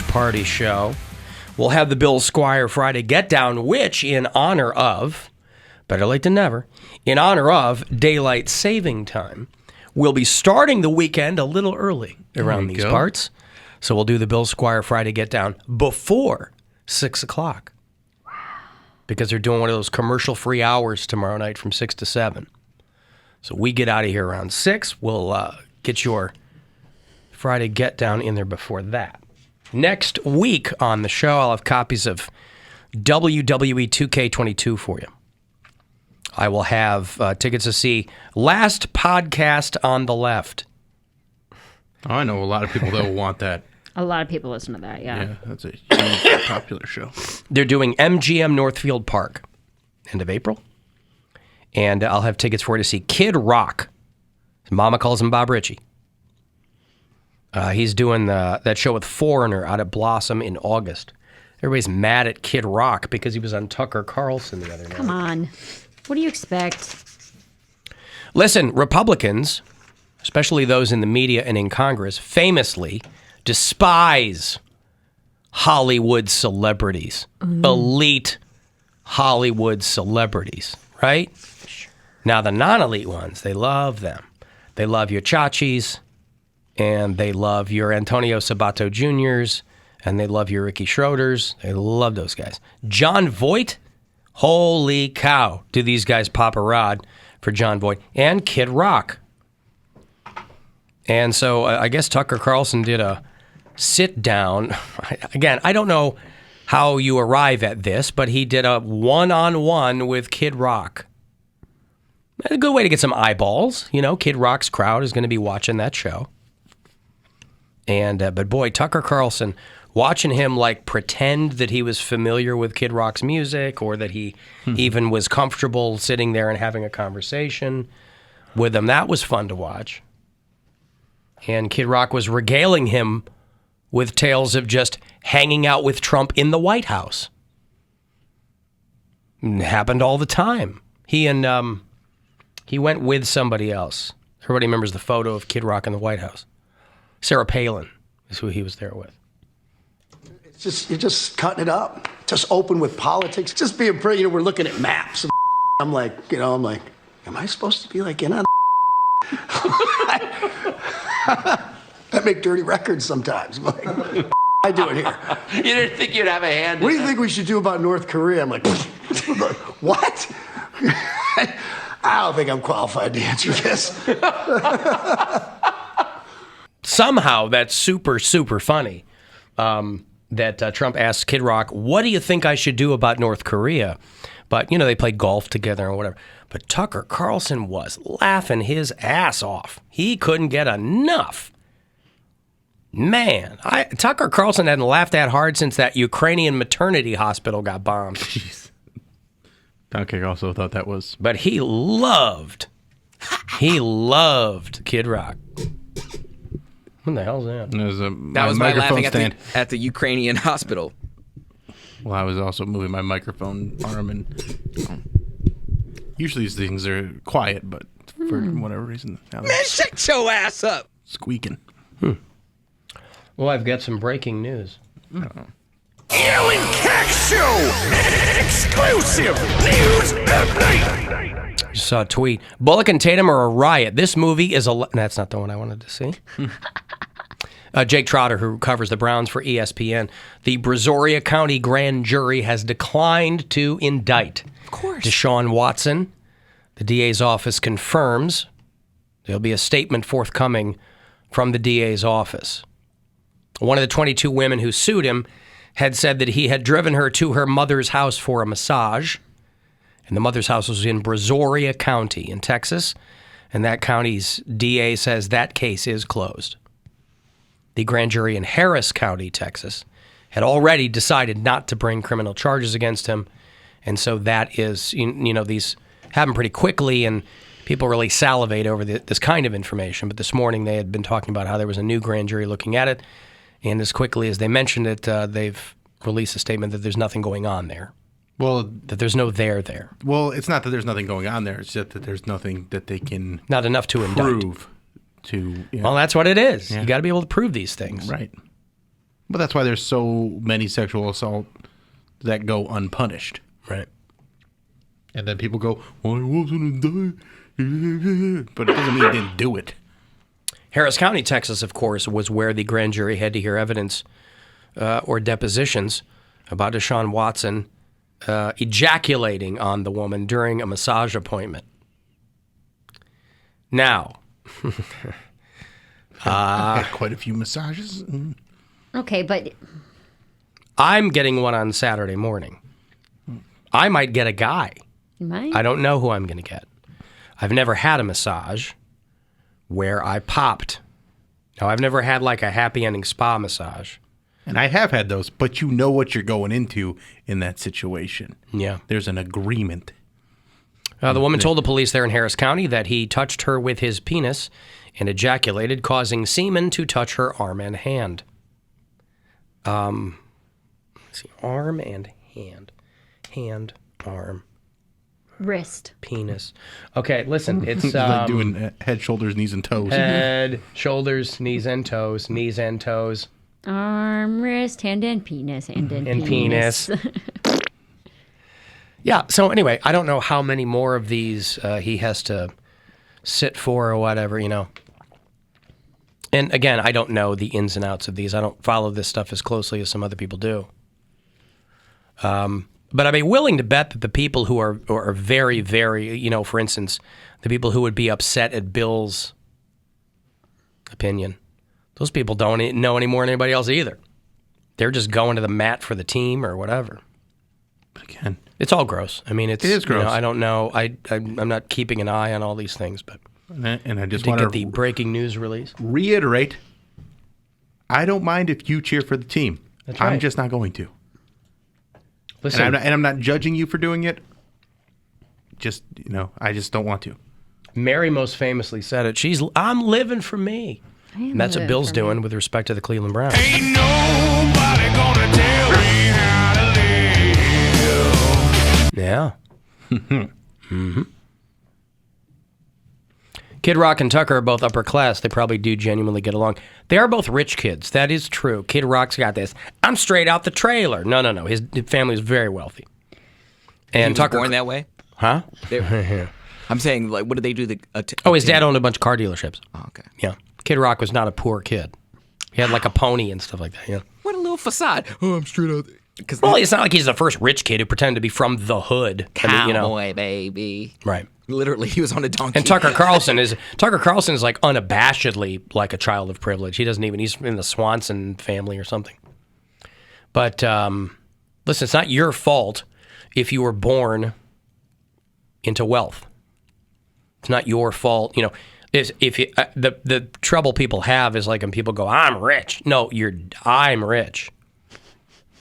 Party Show. We'll have the Bill Squire Friday Get Down, which in honor of, better late than never, in honor of daylight saving time, we'll be starting the weekend a little early around these parts. So we'll do the Bill Squire Friday Get Down before 6 o'clock. Wow. Because they're doing one of those commercial-free hours tomorrow night from 6 to 7. So we get out of here around 6. We'll get your Friday Get Down in there before that. Next week on the show, I'll have copies of WWE 2K22 for you. I will have tickets to see Last Podcast on the Left. Oh, I know a lot of people that will want that. A lot of people listen to that, yeah. Yeah, that's a huge popular show. They're doing MGM Northfield Park, end of April. And I'll have tickets for you to see Kid Rock. Mama calls him Bob Ritchie. He's doing that show with Foreigner out at Blossom in August. Everybody's mad at Kid Rock because he was on Tucker Carlson the other night. Come on. What do you expect? Listen, Republicans, especially those in the media and in Congress, famously despise Hollywood celebrities, elite Hollywood celebrities, right? Now, the non-elite ones, they love them. They love your Chachis, and they love your Antonio Sabato Jr.'s, and they love your Ricky Schroders. They love those guys. John Voight, holy cow, do these guys pop a rod for John Voight. And Kid Rock. And so I guess Tucker Carlson did a sit-down. Again, I don't know how you arrive at this, but he did a one-on-one with Kid Rock. A good way to get some eyeballs. You know, Kid Rock's crowd is going to be watching that show. And but boy, Tucker Carlson, watching him like pretend that he was familiar with Kid Rock's music or that he even was comfortable sitting there and having a conversation with him, that was fun to watch. And Kid Rock was regaling him with tales of just hanging out with Trump in the White House. It happened all the time. He went with somebody else. Everybody remembers the photo of Kid Rock in the White House. Sarah Palin is who he was there with. It's just, you're just cutting it up. Just open with politics. Just being pretty, we're looking at maps. And I'm like, am I supposed to be like in on I make dirty records sometimes. I'm like, I do it here. You didn't think you'd have a hand What do you think we should do about North Korea? I'm like, what? I don't think I'm qualified to answer this. Somehow that's super, super funny that Trump asked Kid Rock, what do you think I should do about North Korea? But, they played golf together or whatever. But Tucker Carlson was laughing his ass off. He couldn't get enough. Man, Tucker Carlson hadn't laughed that hard since that Ukrainian maternity hospital got bombed. Jeez. Poundcake also thought that was... But he loved Kid Rock. What the hell's that? That was my laughing at the Ukrainian hospital. Well, I was also moving my microphone arm, and usually these things are quiet, but for whatever reason, now Man, shut your ass up! Squeaking. Well, I've got some breaking news. Alan Cox Show! Exclusive news update! Just saw a tweet. Bullock and Tatum are a riot. This movie is a... That's not the one I wanted to see. Jake Trotter, who covers the Browns for ESPN. The Brazoria County Grand Jury has declined to indict. Of course. Deshaun Watson. The DA's office confirms there'll be a statement forthcoming from the DA's office. One of the 22 women who sued him had said that he had driven her to her mother's house for a massage. And the mother's house was in Brazoria County in Texas. And that county's DA says that case is closed. The grand jury in Harris County, Texas, had already decided not to bring criminal charges against him. And so that is, these happen pretty quickly, and people really salivate over this kind of information. But this morning they had been talking about how there was a new grand jury looking at it. And as quickly as they mentioned it, they've released a statement that there's nothing going on there. Well, that there's no there. Well, it's not that there's nothing going on there. It's just that there's nothing that they can not enough to prove indict. To, Well, that's what it is. Yeah. You got to be able to prove these things. Right. But that's why there's so many sexual assault that go unpunished. Right. And then people go, well, I wasn't die. But it doesn't mean he didn't do it. Harris County, Texas, of course, was where the grand jury had to hear evidence or depositions about Deshaun Watson ejaculating on the woman during a massage appointment. Now, I had quite a few massages. Okay, but I'm getting one on Saturday morning. I might get a guy. you might. I don't know who I'm going to get. I've never had a massage where I popped. Now, I've never had like a happy ending spa massage. And I have had those, but you know what you're going into in that situation. Yeah. There's an agreement. The woman told the police there in Harris County that he touched her with his penis and ejaculated, causing semen to touch her arm and hand. Let's see, arm and hand. Hand, arm, Wrist. penis. Okay, listen, it's Like doing head, shoulders, knees, and toes. head, shoulders, knees and toes, knees and toes, Arm, wrist, hand, and penis. Hand, and penis. Yeah, so anyway, I don't know how many more of these he has to sit for or whatever, you know. And again, I don't know the ins and outs of these. I don't follow this stuff as closely as some other people do. But I'd be willing to bet that the people who are very, very, you know, for instance, the people who would be upset at Bill's opinion, those people don't know any more than anybody else either. They're just going to the mat for the team or whatever. But again, it's all gross. I mean, it is gross. You know, I don't know. I'm not keeping an eye on all these things, but and I just did want get the to breaking news release. reiterate, I don't mind if you cheer for the team. That's right. I'm just not going to. Listen, And I'm not judging you for doing it. Just, you know, I just don't want to. Mary most famously said it. I'm living for me. And that's what Bill's doing with respect to the Cleveland Browns. Ain't nobody gonna tell me how to live. Yeah. Mm-hmm. Kid Rock and Tucker are both upper class. They probably do genuinely get along. They are both rich kids. That is true. Kid Rock's got this. I'm straight out the trailer. No. His family is very wealthy. And He was Tucker born that way? Huh? I'm saying, like, what did they do? His dad owned a bunch of car dealerships. Oh, okay. Yeah. Kid Rock was not a poor kid. He had like a pony and stuff like that. Yeah. What a little facade. Oh, I'm straight out. Well, it's not like he's the first rich kid who pretended to be from the hood. Cowboy, baby. Right. Literally, he was on a donkey. And Tucker Carlson is like unabashedly like a child of privilege. He's in the Swanson family or something. But listen, it's not your fault if you were born into wealth. It's not your fault. You know, if you, the trouble people have is like when people go, "I'm rich." No, I'm rich.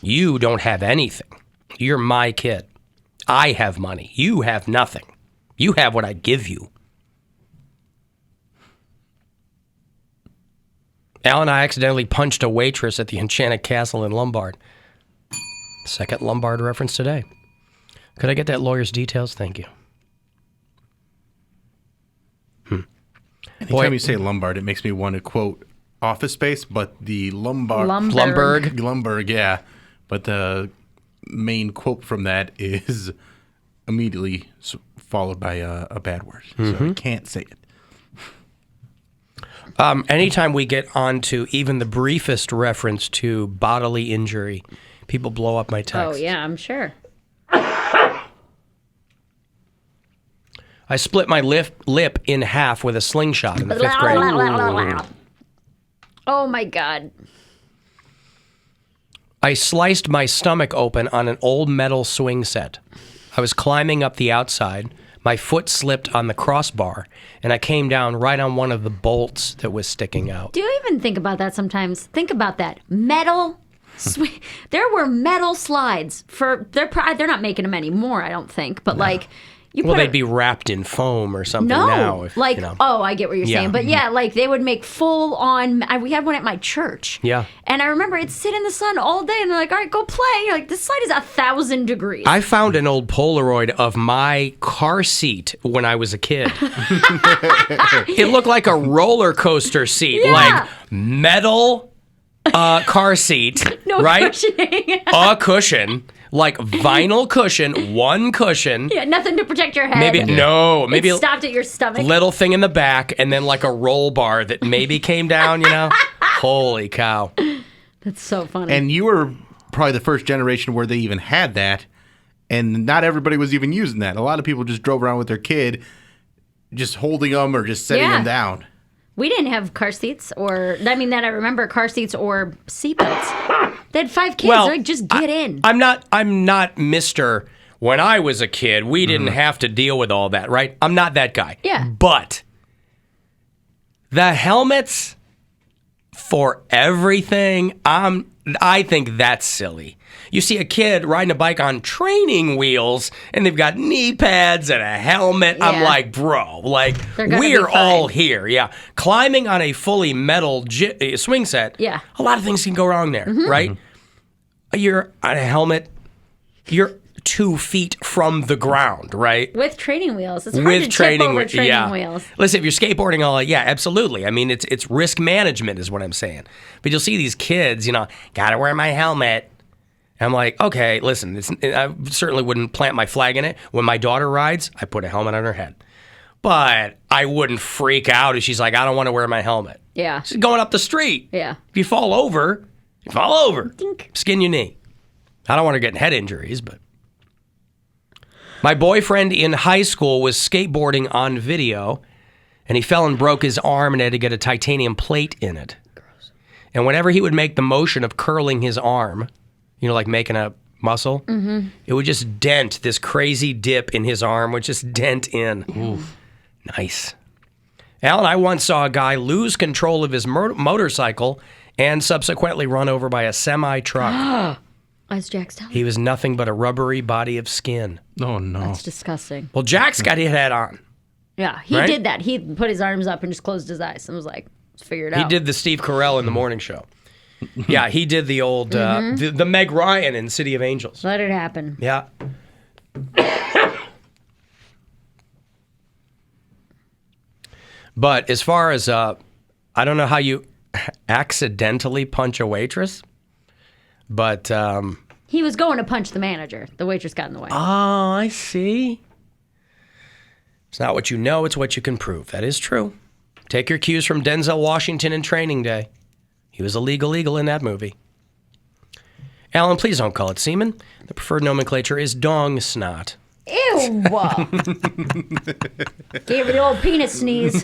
You don't have anything. You're my kid. I have money. You have nothing. You have what I give you. Al and I accidentally punched a waitress at the Enchanted Castle in Lombard. Second Lombard reference today. Could I get that lawyer's details? Thank you. Anytime you say Lombard, it makes me want to quote Office Space, but the Lumberg, yeah. But the main quote from that is immediately followed by a bad word. So I can't say it. Anytime we get onto even the briefest reference to bodily injury, people blow up my text. Oh, yeah, I'm sure. I split my lip in half with a slingshot in the 5th grade. Oh, my God. I sliced my stomach open on an old metal swing set. I was climbing up the outside. My foot slipped on the crossbar, and I came down right on one of the bolts that was sticking out. Do you even think about that sometimes? Think about that. Metal. There were metal slides they're not making them anymore, I don't think. But like, they'd be wrapped in foam or something now. Oh, I get what you're saying. But yeah, like they would make full on. We had one at my church. Yeah. And I remember it'd sit in the sun all day, and they're like, "All right, go play." You're like, this slide is 1,000 degrees. I found an old Polaroid of my car seat when I was a kid. It looked like a roller coaster seat, like metal car seat, No right? cushioning. A cushion, like vinyl cushion, one cushion. Yeah, nothing to protect your head. Maybe It stopped at your stomach. little thing in the back, and then like a roll bar that maybe came down. Holy cow! That's so funny. And you were probably the first generation where they even had that, and not everybody was even using that. A lot of people just drove around with their kid, just holding them or just setting them down. We didn't have car seats that I remember, car seats or seatbelts. They had 5 kids. They're like, just get in. I'm not Mr. When I was a kid, we didn't have to deal with all that, right? I'm not that guy. Yeah. But the helmets for everything, I think that's silly. You see a kid riding a bike on training wheels, and they've got knee pads and a helmet. Yeah. I'm like, bro, we're all here. Yeah. Climbing on a fully metal swing set, a lot of things can go wrong there, right? You're on a helmet, you're 2 feet from the ground, right? With training wheels. It's hard to tip over training wheels. Listen, if you're skateboarding all that, absolutely. I mean, it's risk management is what I'm saying. But you'll see these kids, gotta wear my helmet. I'm like, okay, listen, I certainly wouldn't plant my flag in it. When my daughter rides, I put a helmet on her head. But I wouldn't freak out if she's like, I don't want to wear my helmet. Yeah. She's going up the street. Yeah. If you fall over, Dink. Skin your knee. I don't want her getting head injuries, but... My boyfriend in high school was skateboarding on video, and he fell and broke his arm and had to get a titanium plate in it. Gross. And whenever he would make the motion of curling his arm, like making a muscle, it would just dent. This crazy dip in his arm would just dent in. Ooh, nice. Alan, I once saw a guy lose control of his motorcycle and subsequently run over by a semi-truck. As Jack's telling He was nothing but a rubbery body of skin. Oh, no. That's disgusting. Well, Jack's got his head on. Yeah, he did that. He put his arms up and just closed his eyes and was like, let's figure it out. He did the Steve Carell in the morning show. Yeah, he did the old, the Meg Ryan in City of Angels. Let it happen. Yeah. But as far as, I don't know how you accidentally punch a waitress, but... he was going to punch the manager. The waitress got in the way. Oh, I see. It's not what you know, it's what you can prove. That is true. Take your cues from Denzel Washington in Training Day. He was a legal eagle in that movie. Alan, please don't call it semen. The preferred nomenclature is dong snot. Ew! Gave her the old penis sneeze.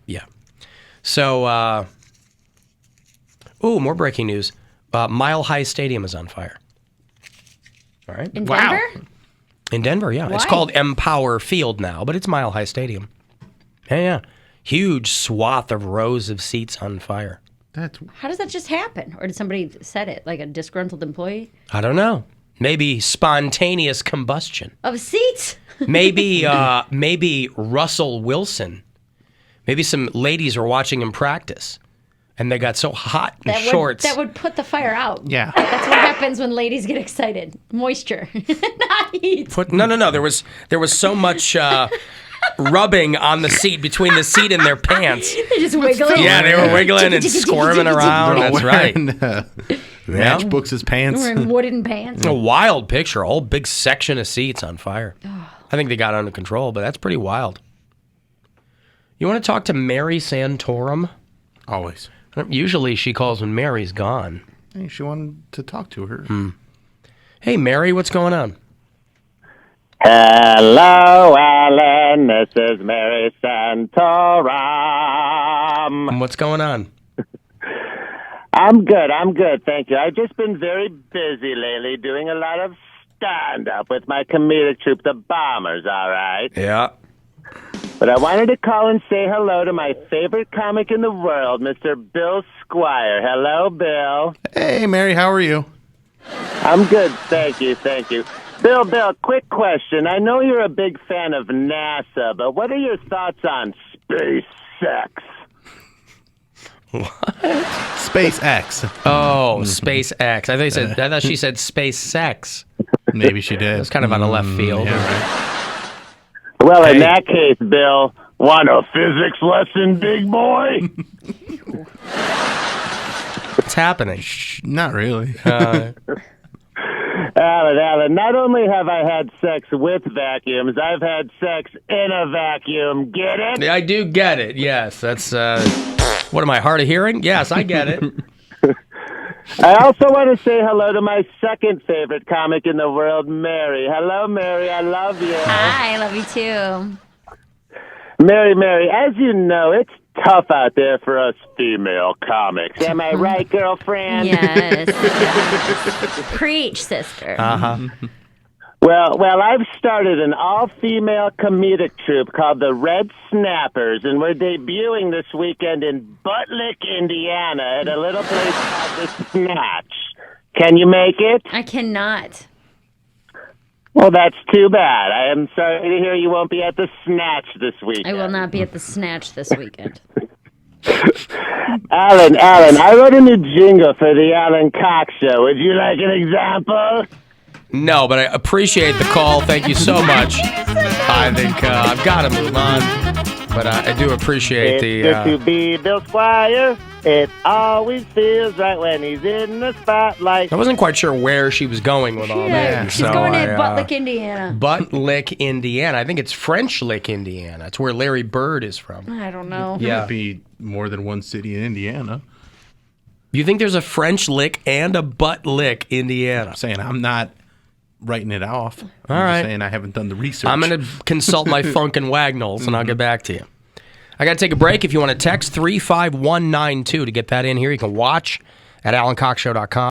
Yeah. So, more breaking news. Mile High Stadium is on fire. All right. In Denver? In Denver, yeah. Why? It's called Empower Field now, but it's Mile High Stadium. Yeah. Huge swath of rows of seats on fire. How does that just happen? Or did somebody set it, like a disgruntled employee? I don't know. Maybe spontaneous combustion. Of seats? Maybe Russell Wilson. Maybe some ladies were watching him practice, and they got so hot in shorts. That would put the fire out. Yeah. That's what happens when ladies get excited. Moisture, not heat. No. There was so much rubbing on the seat, between the seat and their pants. They're just wiggling. Yeah, they were wiggling and squirming around. That's right. Matchbooks as pants. Wearing wooden pants. A wild picture. A whole big section of seats on fire. I think they got it under control, but that's pretty wild. You want to talk to Mary Santorum? Always. Usually she calls when Mary's gone. Hey, she wanted to talk to her. Hey, Mary, what's going on? Hello, Alan. This is Mary Santorum. What's going on? I'm good, thank you. I've just been very busy lately doing a lot of stand-up with my comedic troupe, the Bombers, all right? Yeah. But I wanted to call and say hello to my favorite comic in the world, Mr. Bill Squire. Hello, Bill. Hey, Mary, how are you? I'm good, thank you. Bill, quick question. I know you're a big fan of NASA, but what are your thoughts on SpaceX? What? SpaceX. Oh, SpaceX. I thought she said space sex. Maybe she did. It's kind of on the left field. Yeah, right. Well, in that case, Bill, Want a physics lesson, big boy? What's happening? Not really. Alan, not only have I had sex with vacuums, I've had sex in a vacuum. Get it? I do get it. Yes, that's. What am I, hard of hearing? Yes, I get it. I also want to say hello to my second favorite comic in the world, Mary. Hello, Mary. I love you. Hi, I love you too. Mary, as you know, it's tough out there for us female comics. Am I right, girlfriend? Yes. Preach, sister. Well, I've started an all-female comedic troupe called the Red Snappers, and we're debuting this weekend in Buttlick, Indiana, at a little place called The Snatch. Can you make it? I cannot. Well, that's too bad. I am sorry to hear you won't be at the Snatch this weekend. I will not be at the Snatch this weekend. Alan, I wrote a new jingle for the Alan Cox Show. Would you like an example? No, but I appreciate the call. Thank you so much. I think I've got to move on, but I do appreciate It's good to be Bill Squire. It always feels right when he's in the spotlight. I wasn't quite sure where she was going with all that. She's going to Buttlick, Indiana. Buttlick, Indiana. I think it's French Lick, Indiana. It's where Larry Bird is from. I don't know. Yeah. Could be more than one city in Indiana. You think there's a French Lick and a Buttlick, Indiana? I'm saying I'm not writing it off. All I'm right. just saying I haven't done the research. I'm going to consult my Funk and Wagnalls, and I'll get back to you. I got to take a break. If you want to text 35192 to get that in here, you can watch at AlanCoxShow.com.